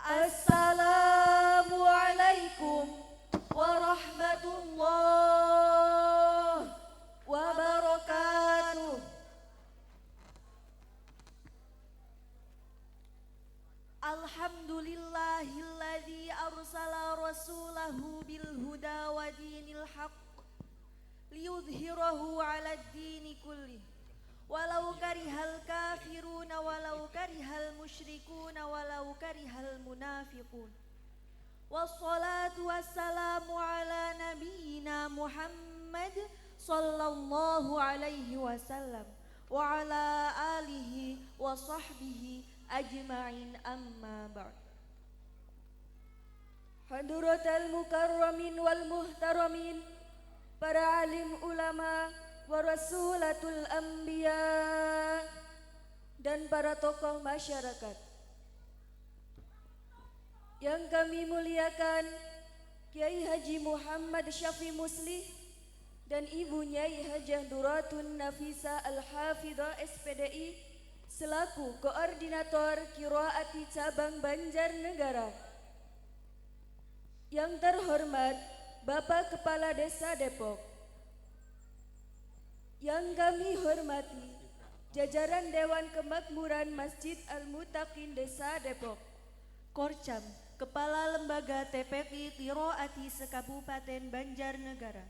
Assalamualaikum warahmatullahi wabarakatuh. Alhamdulillahilladzi arsala rasulahu bil huda wa dinil haqq liyudhhirahu 'alad dini kullih walau karihal kafiruna walau karihal musyrikuna walau karihal munafiqun. Wassalatu wassalamu ala nabiyyina Muhammad sallallahu alaihi wasallam wa ala alihi wa sahbihi ajma'in, amma ba'd. Haduratal mukarramin wal muhtaramin, para alim ulama wa rasulatul anbiya dan para tokoh masyarakat yang kami muliakan, Kiai Haji Muhammad Syafi Muslih dan Ibu Nyai Hajah Duratun Nafisa Al-Hafidhah SPDI selaku koordinator Qiraati Cabang Banjarnegara. Yang terhormat Bapak Kepala Desa Depok, yang kami hormati jajaran Dewan Kemakmuran Masjid Al-Mutaqin Desa Depok, Korcam, Kepala Lembaga TPQ Qiraati Sekabupaten Banjarnegara,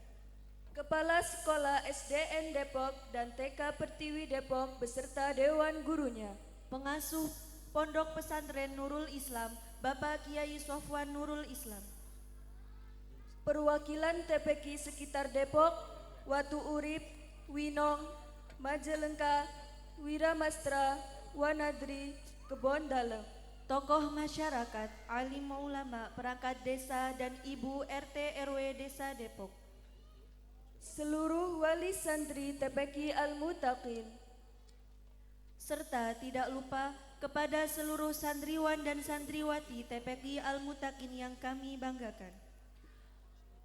Kepala Sekolah SDN Depok dan TK Pertiwi Depok beserta Dewan Gurunya, Pengasuh Pondok Pesantren Nurul Islam Bapak Kiai Sofwan Nurul Islam, perwakilan TPQ sekitar Depok, Watu Urip, Winong, Majalengka, Wiramastra, Wanadri, Kebon Dalem, tokoh masyarakat, alim ulama, perangkat desa dan ibu RT RW Desa Depok, seluruh wali santri TPQ Al-Mutaqin, serta tidak lupa kepada seluruh santriwan dan santriwati TPQ Al-Mutaqin yang kami banggakan.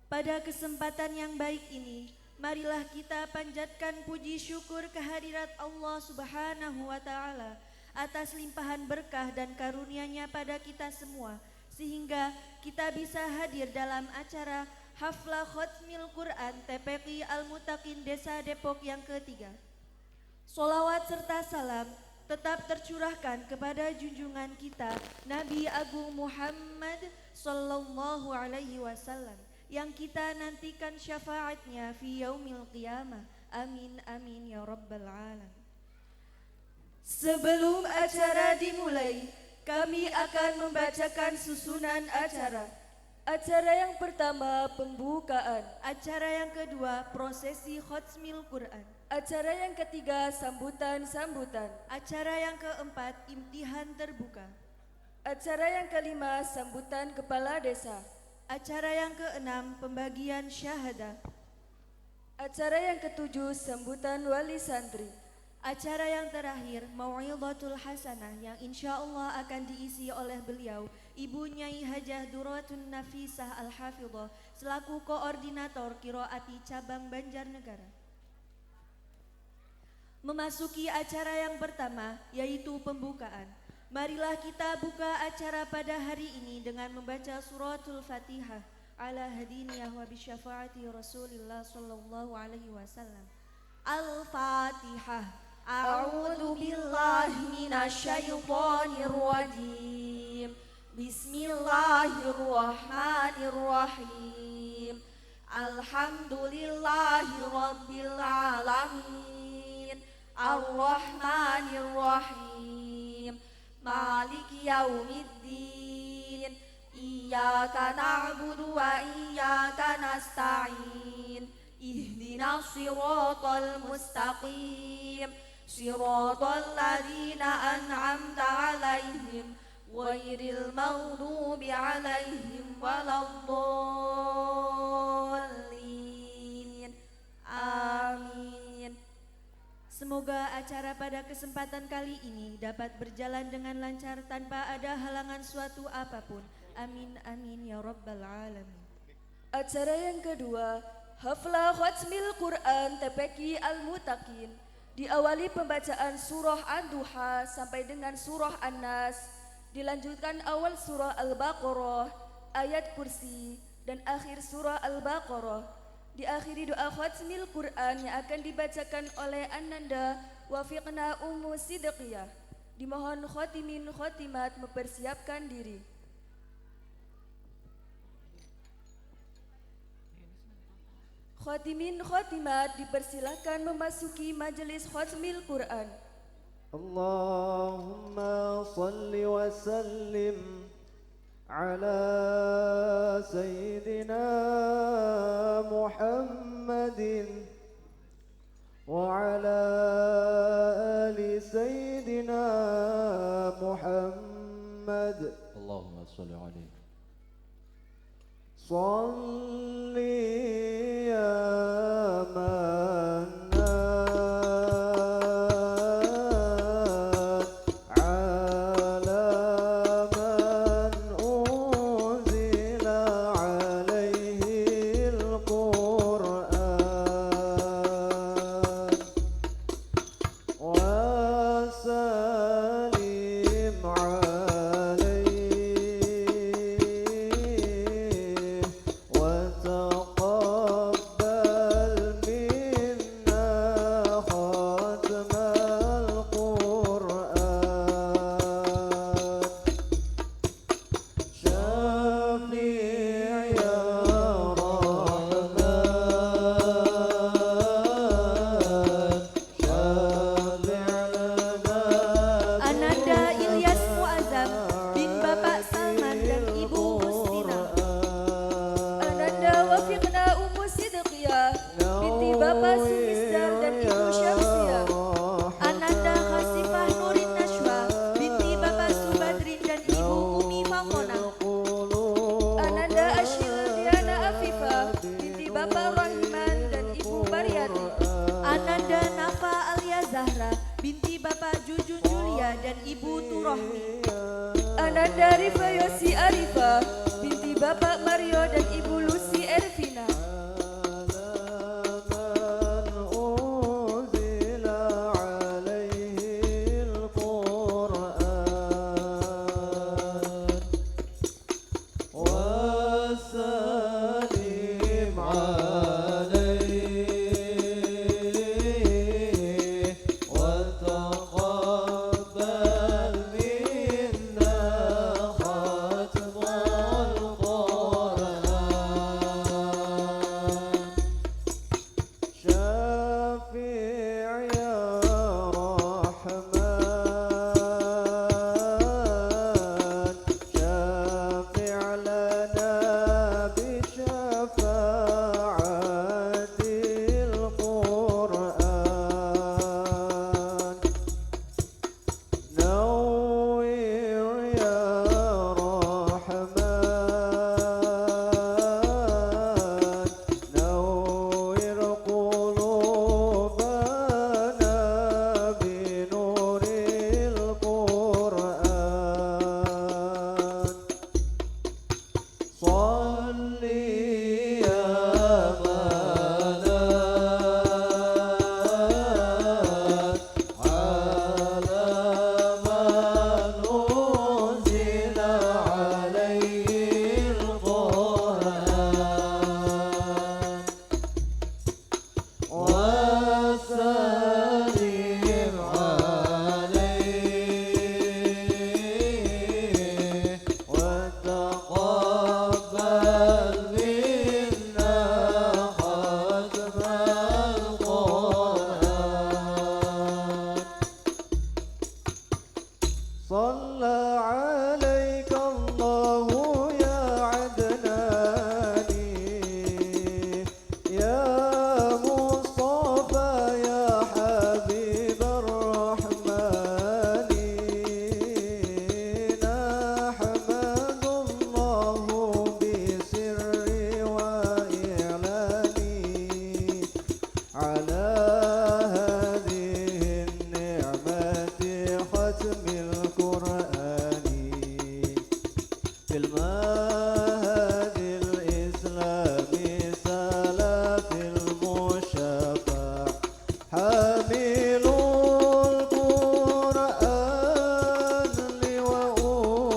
Pada kesempatan yang baik ini, marilah kita panjatkan puji syukur kehadirat Allah Subhanahu wa Ta'ala atas limpahan berkah dan karunia-Nya pada kita semua, sehingga kita bisa hadir dalam acara Haflah Khatmil Quran TPQ Al-Mutaqin Desa Depok yang ketiga. Sholawat serta salam tetap tercurahkan kepada junjungan kita Nabi Agung Muhammad sallallahu alaihi wasallam yang kita nantikan syafaatnya fi yaumil qiyamah. Amin amin ya rabbal alamin. Sebelum acara dimulai, kami akan membacakan susunan acara. Acara yang pertama pembukaan, acara yang kedua prosesi khatmil Quran, acara yang ketiga sambutan-sambutan, acara yang keempat imtihan terbuka, acara yang kelima sambutan kepala desa, acara yang keenam pembagian syahadah, acara yang ketujuh sambutan wali santri, acara yang terakhir mau'izatul hasanah yang insya Allah akan diisi oleh beliau Ibu Nyai Hajah Duratun Nafisah Al-Hafidhah selaku koordinator Qiraati Cabang Banjarnegara. Memasuki acara yang pertama yaitu pembukaan. Marilah kita buka acara pada hari ini dengan membaca suratul Fatihah ala hadiniyah wa bisyafaati Rasulillah sallallahu alaihi wasallam. Al-Fatihah. A'udzu billahi minasyaitonir rajim. Bismillahirrahmanirrahim. Alhamdulillahi rabbil alamin. Ar-Rahmanir-Rahim. Maliki yaumiddin. Iyyaka na'budu wa iyyaka nasta'in. Ihdinas siratal mustaqim. Siratal ladzina an'amta 'alaihim ghairil maghdubi 'alaihim waladdallin. Amin. Semoga acara pada kesempatan kali ini dapat berjalan dengan lancar tanpa ada halangan suatu apapun. Amin amin ya rabbal alamin. Acara yang kedua, Haflah Khatmil Quran TPQ Al-Mutaqin, diawali pembacaan surah An-Duha sampai dengan surah An-Nas Dilanjutkan awal surah Al-Baqarah, ayat kursi, dan akhir surah Al-Baqarah. Diakhiri doa khatmil Quran yang akan dibacakan oleh Ananda Wafiqna Ummu Sidqiyah. Dimohon khotimin khotimat mempersiapkan diri. Khotimin khotimat dipersilahkan memasuki majelis khatmil Quran. Allahumma salli wa sallim ala Sayyidina Muhammadin wa ala ali Sayyidina Muhammad. Allahumma salli alaihi. Salli ya man Ananda Rifayosi Arifah binti Bapak Mario dan Ibu Lucy Ervina. حامل القرآن لوؤول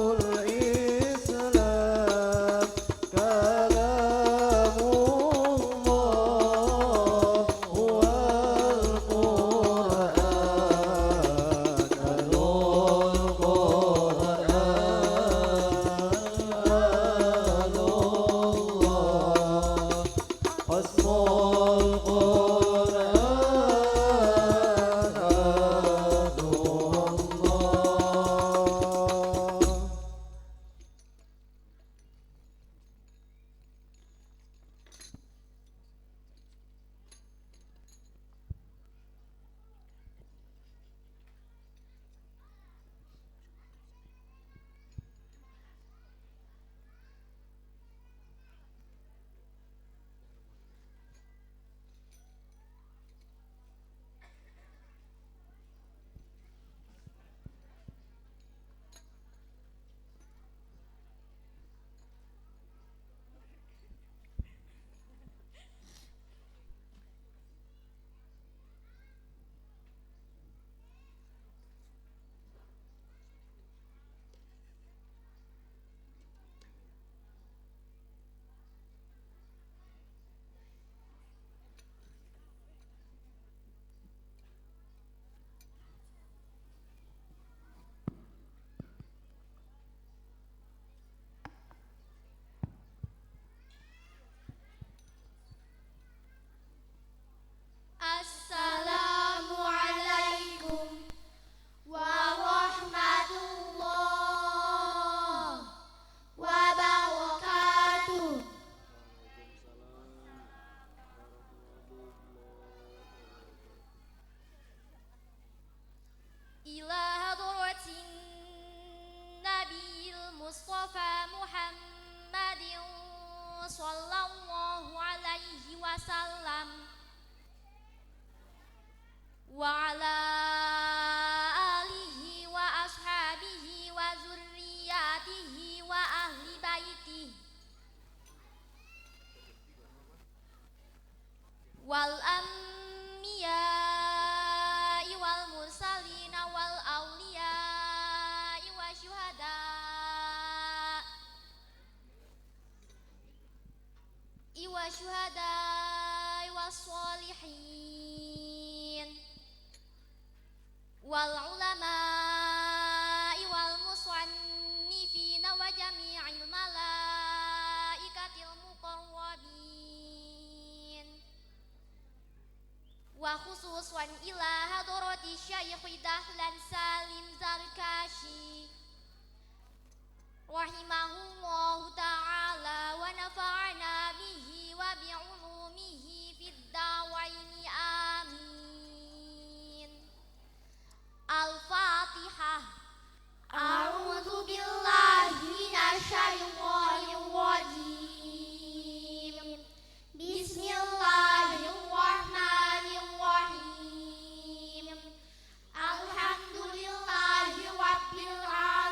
sallallahu alaihi wasallam wa ala alihi wa ashabihi wa zurriyatihi wa ahli baitihi wal anbiya'i wal mursalina wal awliya'i wa syuhada'i was sholihin wal ulama'i wal musannifina wa jami'il malaikatil muqarrabin wa khususan ila hadrati Syekh Dahlan Salim Zarkashi rahimahullahu ta'ala wa nafa'ana bihi wa bi'ulumihi fid dawaini amin. Al-Fatihah. A'udzu billahi minasyaitonir rajim. Bismillahirrahmanirrahim. Alhamdulillahi rabbil alamin.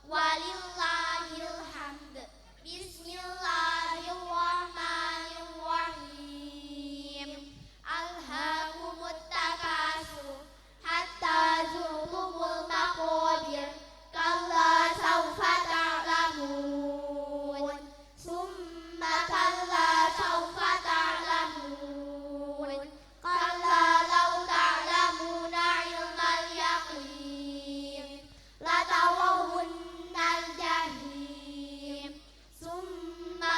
walillahil hamd. Bismillahirrahmanirrahim. Alhaakumut takasur hatta zurtumul maqabir. Kalla sawfa ta'lamun. Summa kalla sawfa ta'lamun. Kalla law ta'lamuna ilmal yaqin latarawunnal jahim. Summa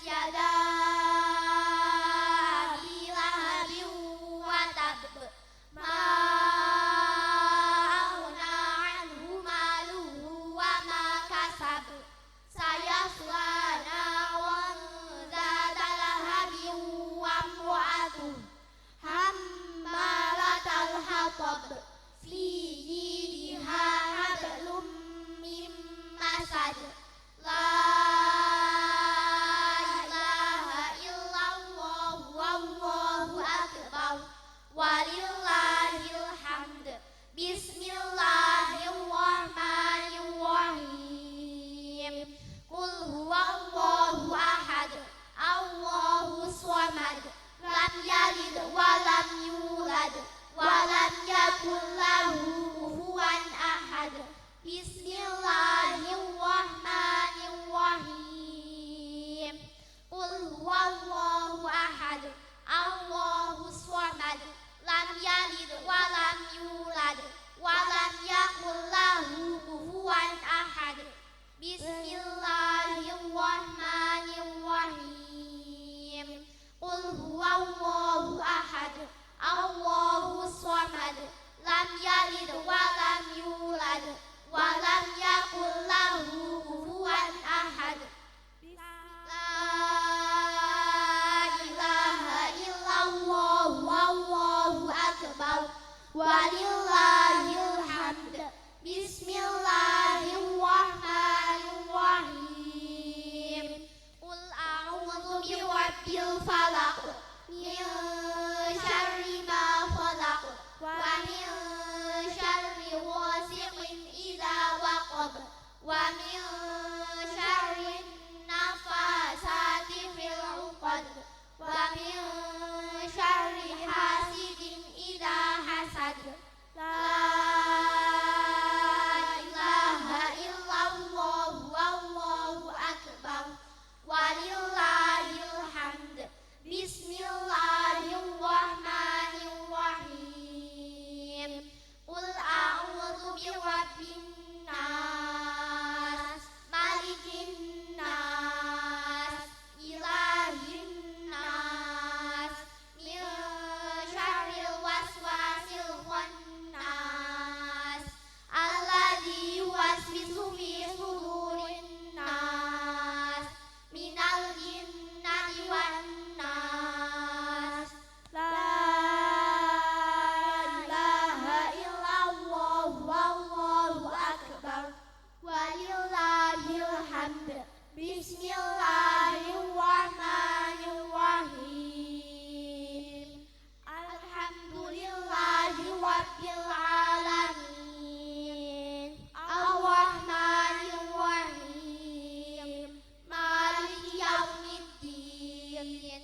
يدا أبي لهب وتب ما أغنى عنه ماله وما كسب سيصلى نارا ذات لهب وامرأته حمالة الحطب في جيدها حبل من مسد لا إله إلا الله والله أكبر ولله الحمد بسم الله الرحمن الرحيم قل هو الله أحد الله الصمد لم يلد ولم يولد ولم يكن له كفوا أحد بسم الله الرحمن الرحيم قل هو الله أحد الله الصمد لم يلد ولم يولد ولم يكن له كفوا أحد بسم الله الرحمن الرحيم قل هو الله أحد الله الصمد لم يلد ولم يولد ولم يكن له كفوا أحد لا إله إلا الله والله أكبر ولله الحمد بسم الله الرحمن الرحيم قل أعوذ برب الفلق من شر ما خلق ومن شر غاسق إذا وقب ومن شر النفاثات في العقد ومن شر حاسد إذا حسد لا إله إلا الله والله أكبر ولله الحمد بسم الله الرحمن الرحيم قل أعوذ برب الناس ملك الناس إله الناس من شر الوسواس الخناس الذي يوسوس في صدور الناس من الجنة والناس لا إله إلا الله والله أكبر ولله الحمد بسم الله الرحمن الرحيم الحمد لله رب العالمين الرحمن الرحيم مالك يوم الدين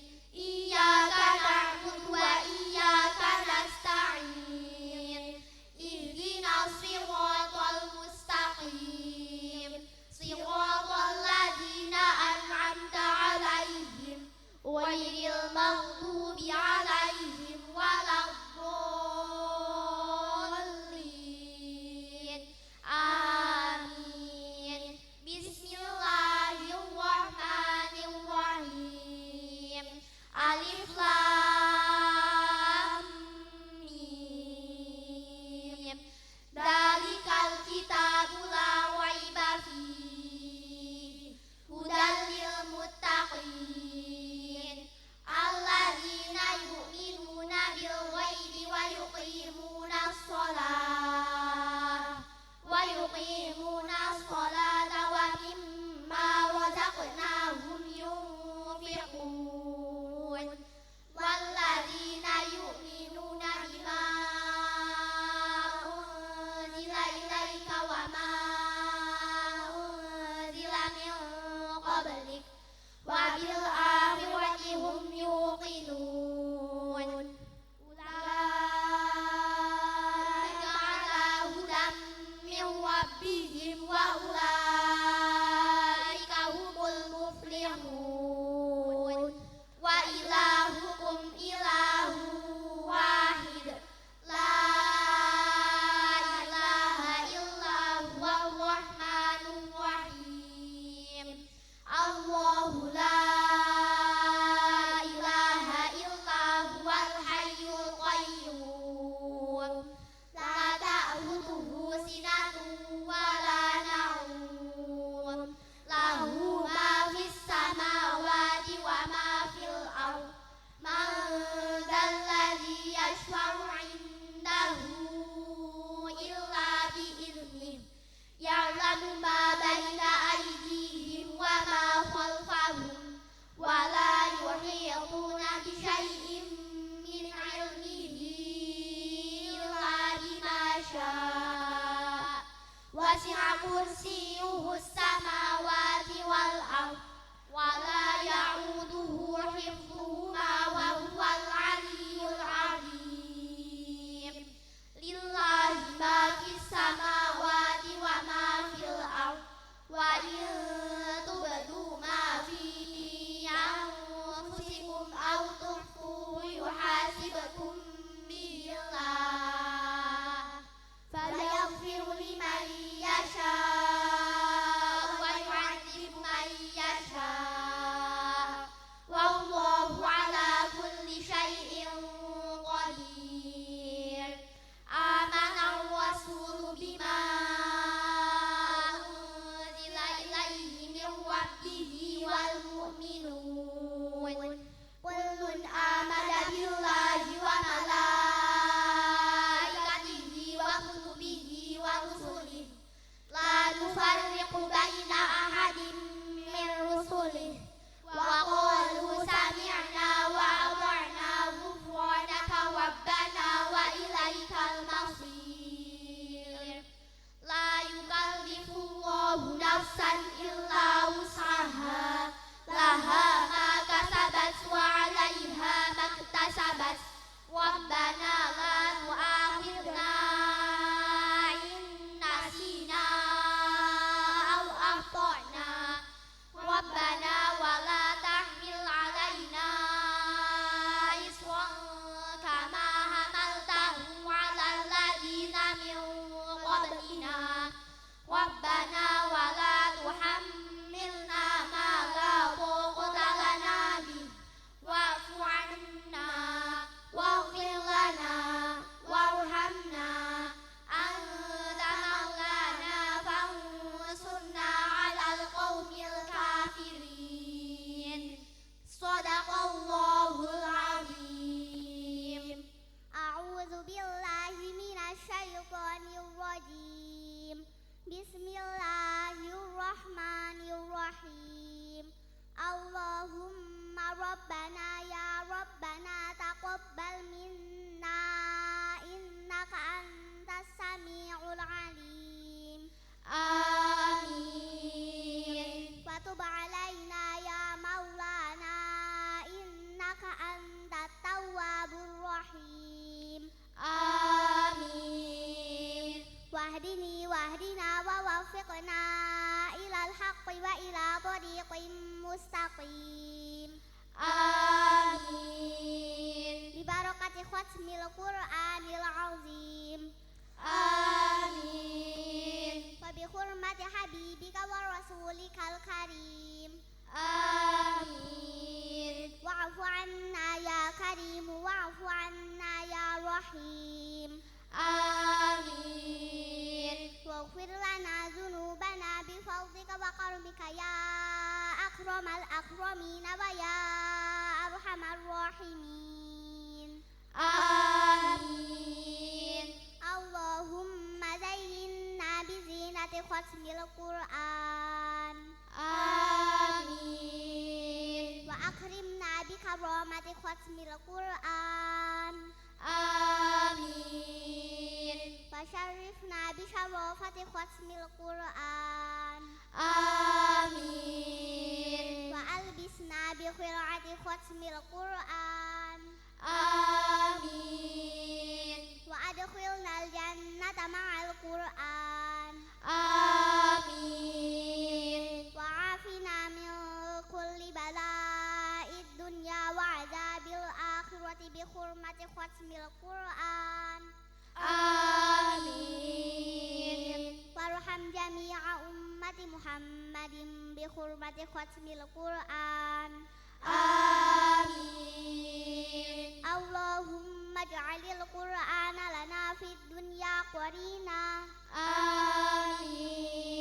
Allahumma Rabbana ya Rabbana taqabbal minna innaka antas sami'ul alim. Amin. Wa tub alaina ya Maulana innaka antat tawwabur rahim. Amin. Wahdina wa waffiqna ilal haqqi wa ila tariqim mustaqim. Amin. Bi barakati khatmil Qur'anil azim. Amin. Wa bi hurmati habibika wa rasulikal karim. Amin. Wa'fu anna ya karim wa'fu anna ya rahim. Amin. Waghfir lana dzunubana bi fadlika wa karamika ya akramal akramina wa ya arhamar rahimin. Amin. Allahumma zayyinna bi zinati khatmil Qur'an. Amin. Wa akrimna bi karamati khatmil Qur'an. Amin. Wa syarifna bi syarafati khatmil Qur'an. Amin. Wa albisna bi khil'ati khatmil Qur'an. Amin. Wa adkhilna al-jannata ma'al Qur'an. Amin. Wa afina min kulli bala'id dunya wa azabil akhirati bi hurmati khatmil Qur'an. Amin. Warham jami'a ummati Muhammadin bi hurmati khatmil Qur'an. Amin. Allahumma ja'alil Qur'ana lana fid dunya qarina. Amin.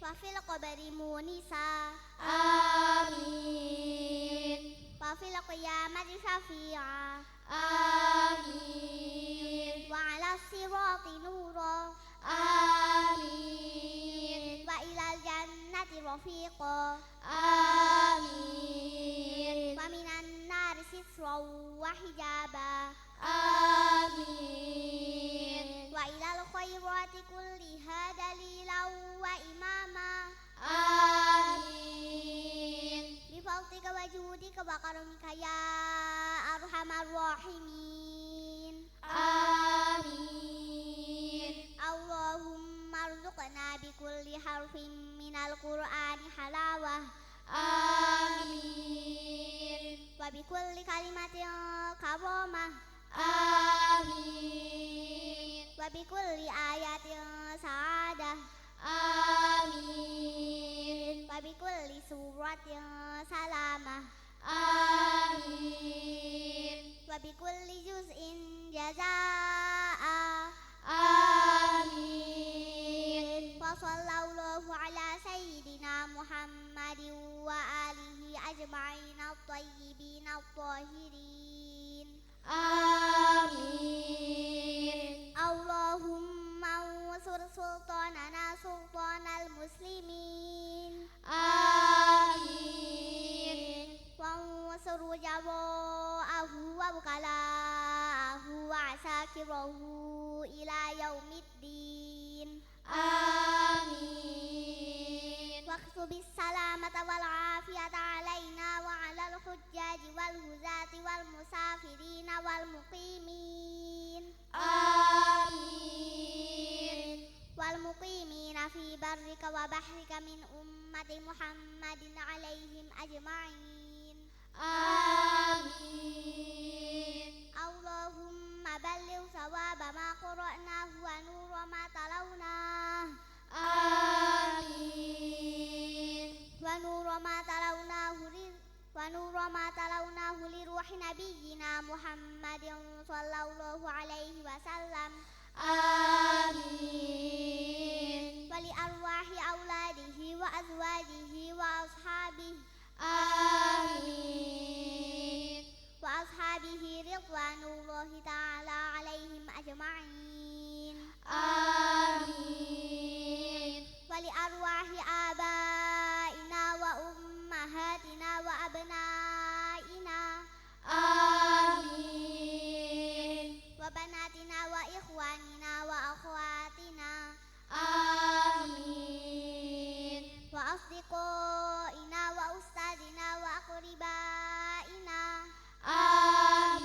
Wa fil qabri munisa. Amin. Wa fil qiyamati syafi'a. Amin. Wa ala sirati nura. Amin. Wa ilal jannati rafiqa. Amin. Wa minan nari sitra wa hijaba. Amin. Wa ilal khairati kulliha dalilan wa imama. Amin. Bi fadlika wa judika wa karamika ya arhamar rahimin. Amin. Allahumma arzuqna bi kulli harfin minal Qur'ani halawah. Amin. Wa bi kulli kalimatin karamah. Amin. Wa bi kulli ayatin sa'adah. Amin. Wa bi kulli suratin salamah. Amin. Wa bi kulli juz'in jazaa'a. Amin. Wa sallallahu ala sayyidina Muhammadin wa alihi ajma'in at-tayyibin at-tahirin. Amin. Allahumma unsur sultanana sultanal muslimin. Amin. Wa unsur jawa'ahu wa bukala'ahu wa asakirahu ila yaumiddin. Amin. Waqtu bis salamata wal afiyata alaina wa alal hujjaji wal huzati wal musafirina wal muqimin. Amin. Wal muqimina fi barrika wa bahrika min ummati Muhammadin alaihim ajma'in. Amin. Allahumma balligh sawaba ma qara'nahu wa nura ma talawnahu. Amin. Wa nura ma talawnahu li ruhi nabiyyina Muhammadin sallallahu alaihi wasallam. Amin. Wa li arwahi auladihi wa azwajihi wa ashabihi. Amin. Wa ashabihi ridwanullahi ta'ala alaihim ajma'in. Amin. Wa li arwahi abaina wa ummahatina wa وأصدقائنا وأستاذنا وأقربائنا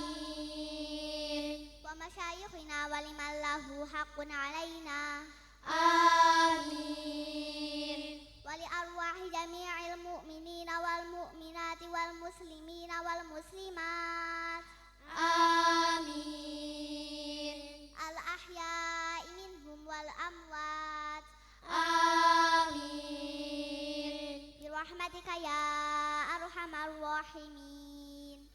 آمين ومشايخنا ولمن له حق علينا آمين ولأرواح جميع المؤمنين والمؤمنات والمسلمين والمسلمات آمين الأحياء منهم والأموات آمين برحمتك يا أرحم الراحمين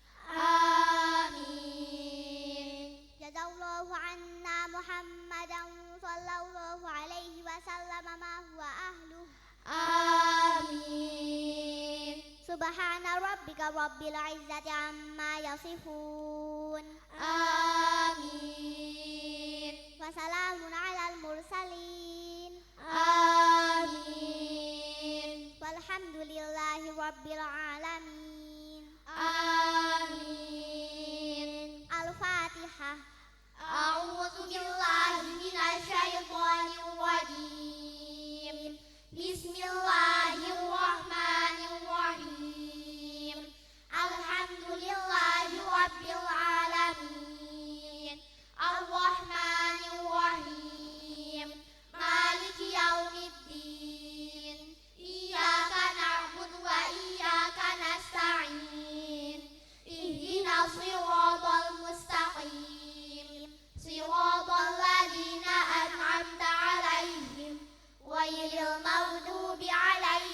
آمين جزا الله عنا محمدا صلى الله عليه وسلم ما هو أهله آمين سبحان ربك رب العزة عما يصفون آمين وسلام على المرسلين آمين والحمد لله رب العالمين آمين الفاتحة أعوذ بالله من الشيطان الرجيم بسم الله الرحمن الرحيم الحمد لله رب العالمين الرحمن الرحيم مالك يوم الدين إياك نعبد وإياك نستعين اهدنا الصراط المستقيم صراط الذين أنعمت عليهم غير المغضوب عليهم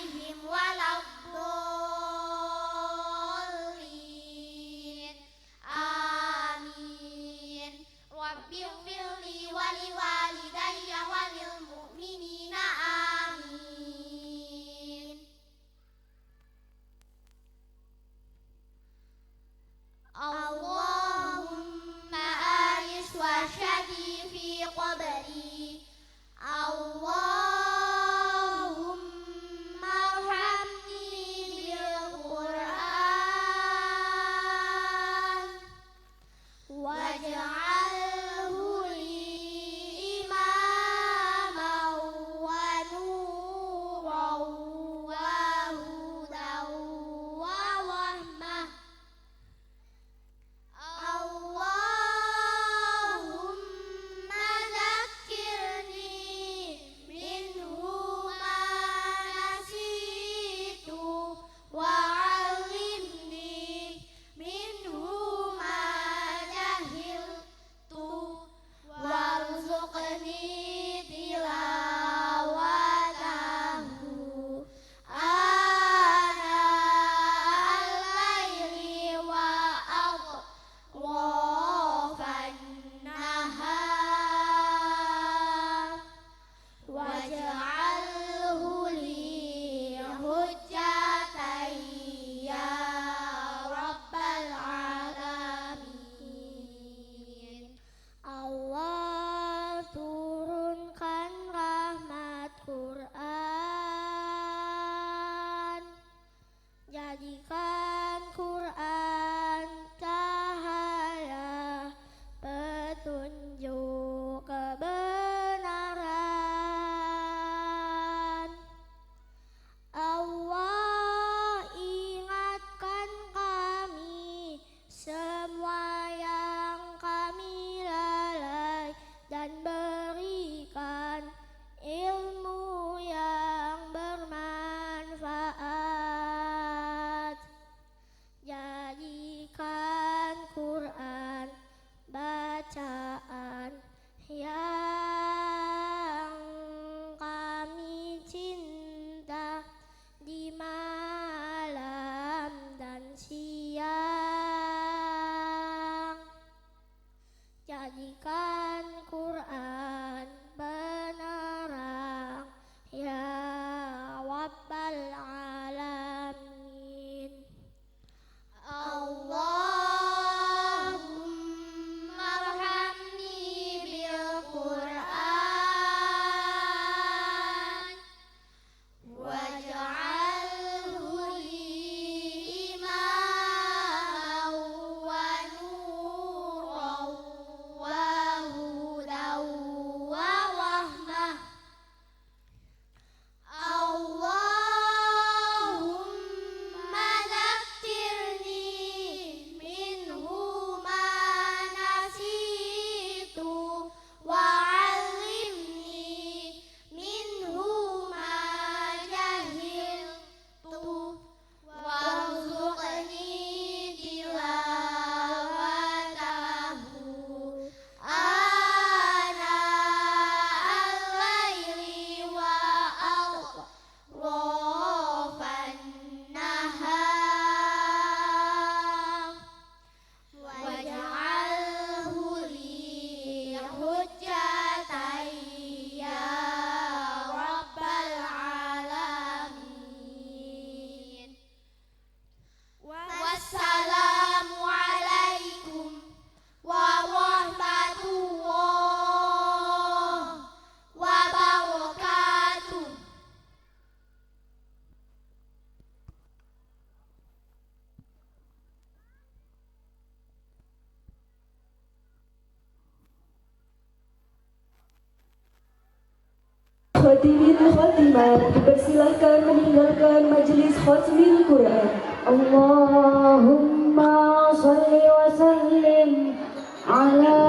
khatimin khatimat dipersilahkan meninggalkan majelis khatmil Quran. Allahumma salli wa sallim ala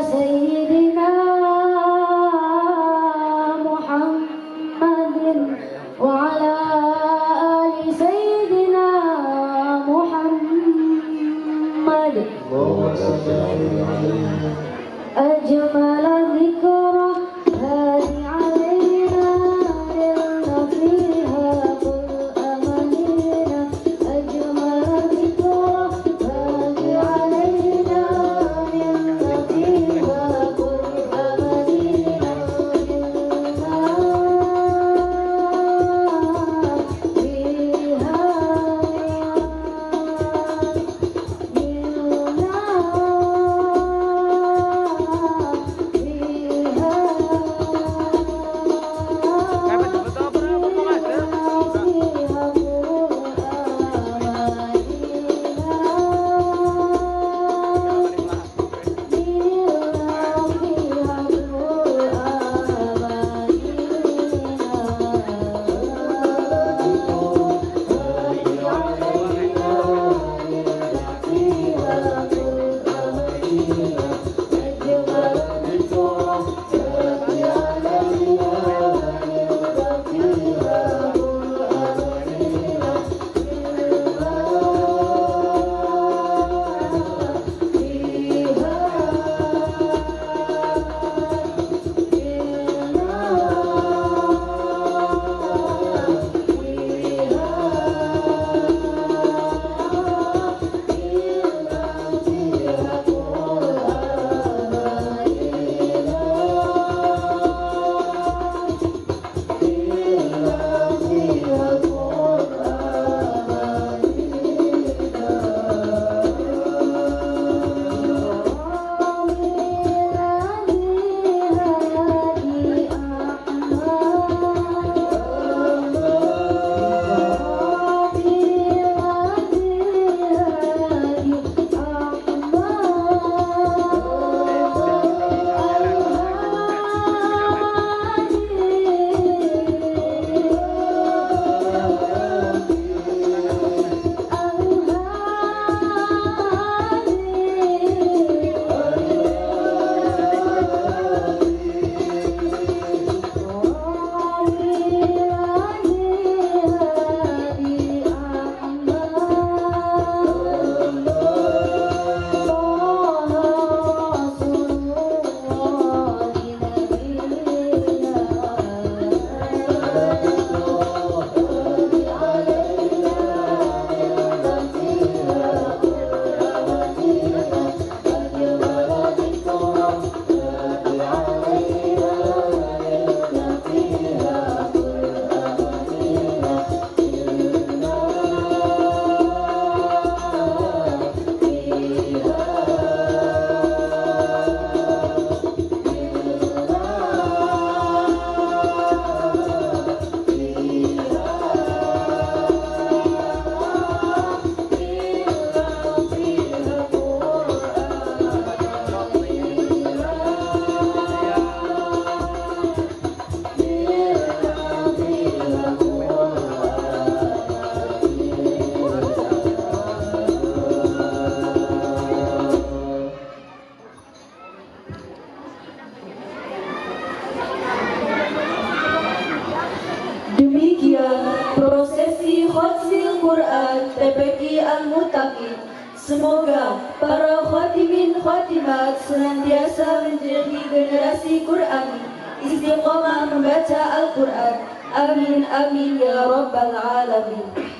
sayyidina Muhammadin wa ala ali sayyidina Muhammad. أجمل ذكرى هذه علينا نلنا فيها كل أمانينا. أجمل ذكرى هذه علينا نلنا فيها كل أمانينا. prosesi khatmil Quran TPQ Al-Muttaqin. Semoga para khatimin khatimat senantiasa menjadi generasi Qurani, istiqomah membaca Al-Quran. Amin amin ya rabbal alamin.